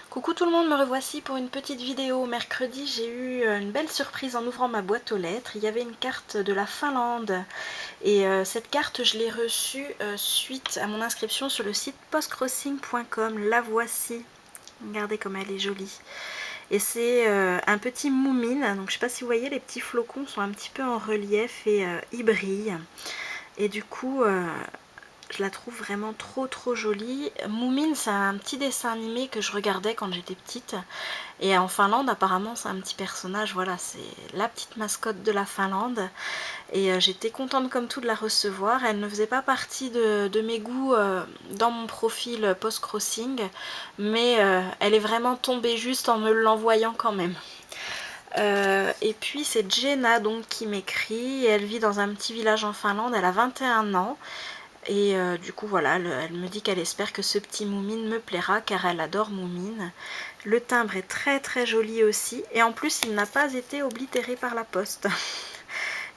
Coucou tout le monde, me revoici pour une petite vidéo. Mercredi, j'ai eu une belle surprise en ouvrant ma boîte aux lettres. Il y avait une carte de la Finlande et cette carte, je l'ai reçue suite à mon inscription sur le site postcrossing.com. La voici. Regardez comme elle est jolie. Et c'est un petit moumine. Donc je sais pas si vous voyez, les petits flocons sont un petit peu en relief et ils brillent. Et du coup, je la trouve vraiment trop jolie. Moomin, c'est un petit dessin animé que je regardais quand j'étais petite. Et en Finlande, apparemment, c'est un petit personnage. Voilà, c'est la petite mascotte de la Finlande. Et j'étais contente comme tout de la recevoir. Elle ne faisait pas partie de mes goûts dans mon profil post-crossing. Mais elle est vraiment tombée juste en me l'envoyant quand même. Et puis c'est Jenna donc qui m'écrit. Elle vit dans un petit village en Finlande. Elle a 21 ans. Et du coup voilà, elle me dit qu'elle espère que ce petit Moumine me plaira car elle adore Moumine. Le timbre est très joli aussi et en plus il n'a pas été oblitéré par la poste.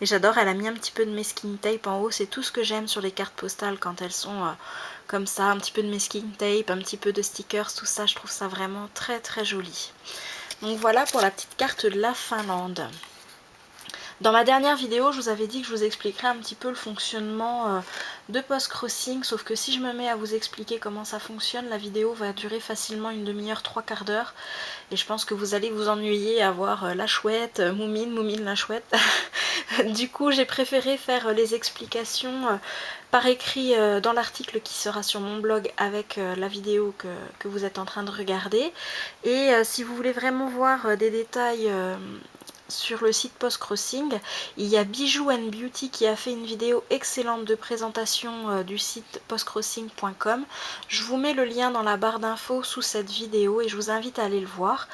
Et j'adore, elle a mis un petit peu de masking tape en haut, c'est tout ce que j'aime sur les cartes postales quand elles sont comme ça, un petit peu de masking tape, un petit peu de stickers, tout ça, je trouve ça vraiment très joli. Donc voilà pour la petite carte de la Finlande. Dans ma dernière vidéo, je vous avais dit que je vous expliquerais un petit peu le fonctionnement de post-crossing, sauf que si je me mets à vous expliquer comment ça fonctionne, la vidéo va durer facilement une demi-heure, trois quarts d'heure, et je pense que vous allez vous ennuyer à voir la chouette, Moumine la chouette. Du coup, j'ai préféré faire les explications par écrit dans l'article qui sera sur mon blog avec la vidéo que vous êtes en train de regarder. Et si vous voulez vraiment voir des détails sur le site Postcrossing, il y a Bijou and Beauty qui a fait une vidéo excellente de présentation du site postcrossing.com. Je vous mets le lien dans la barre d'infos sous cette vidéo et je vous invite à aller le voir.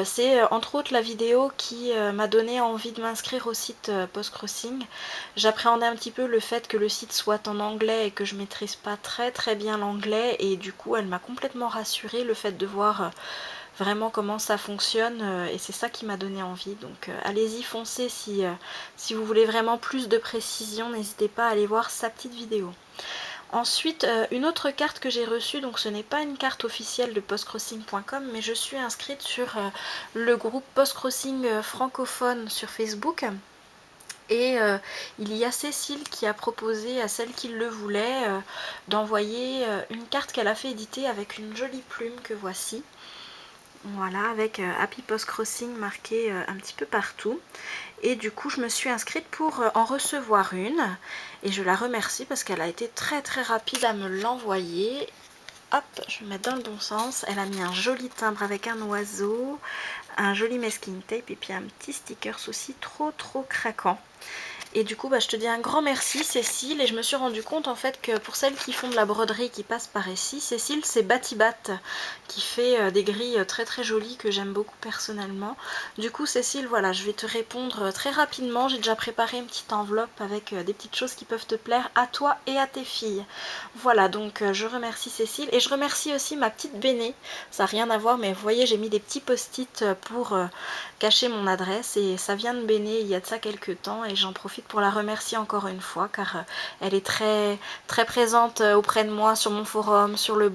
C'est entre autres la vidéo qui m'a donné envie de m'inscrire au site Postcrossing. J'appréhendais un petit peu le fait que le site soit en anglais et que je maîtrise pas très bien l'anglais, et du coup elle m'a complètement rassurée, le fait de voir vraiment comment ça fonctionne, et c'est ça qui m'a donné envie. Donc allez-y, foncez si vous voulez vraiment plus de précision, n'hésitez pas à aller voir sa petite vidéo. Ensuite, une autre carte que j'ai reçue, donc ce n'est pas une carte officielle de postcrossing.com, mais je suis inscrite sur le groupe postcrossing francophone sur Facebook. Et il y a Cécile qui a proposé à celle qui le voulait d'envoyer une carte qu'elle a fait éditer avec une jolie plume que voici. Voilà, avec Happy Post Crossing marqué un petit peu partout. Et du coup, je me suis inscrite pour en recevoir une. Et je la remercie parce qu'elle a été très rapide à me l'envoyer. Hop, je vais mettre dans le bon sens. Elle a mis un joli timbre avec un oiseau, un joli masking tape et puis un petit sticker aussi trop craquant. Et du coup, je te dis un grand merci Cécile, et je me suis rendu compte en fait que pour celles qui font de la broderie qui passent par ici, Cécile c'est Batibat qui fait des grilles très jolies que j'aime beaucoup personnellement. Du coup Cécile, voilà, je vais te répondre très rapidement. J'ai déjà préparé une petite enveloppe avec des petites choses qui peuvent te plaire à toi et à tes filles. Voilà, donc je remercie Cécile et je remercie aussi ma petite Béné. Ça n'a rien à voir, mais vous voyez, j'ai mis des petits post-it pour cacher mon adresse, et ça vient de Béné il y a de ça quelques temps, et j'en profite pour la remercier encore une fois car elle est très présente auprès de moi sur mon forum, sur le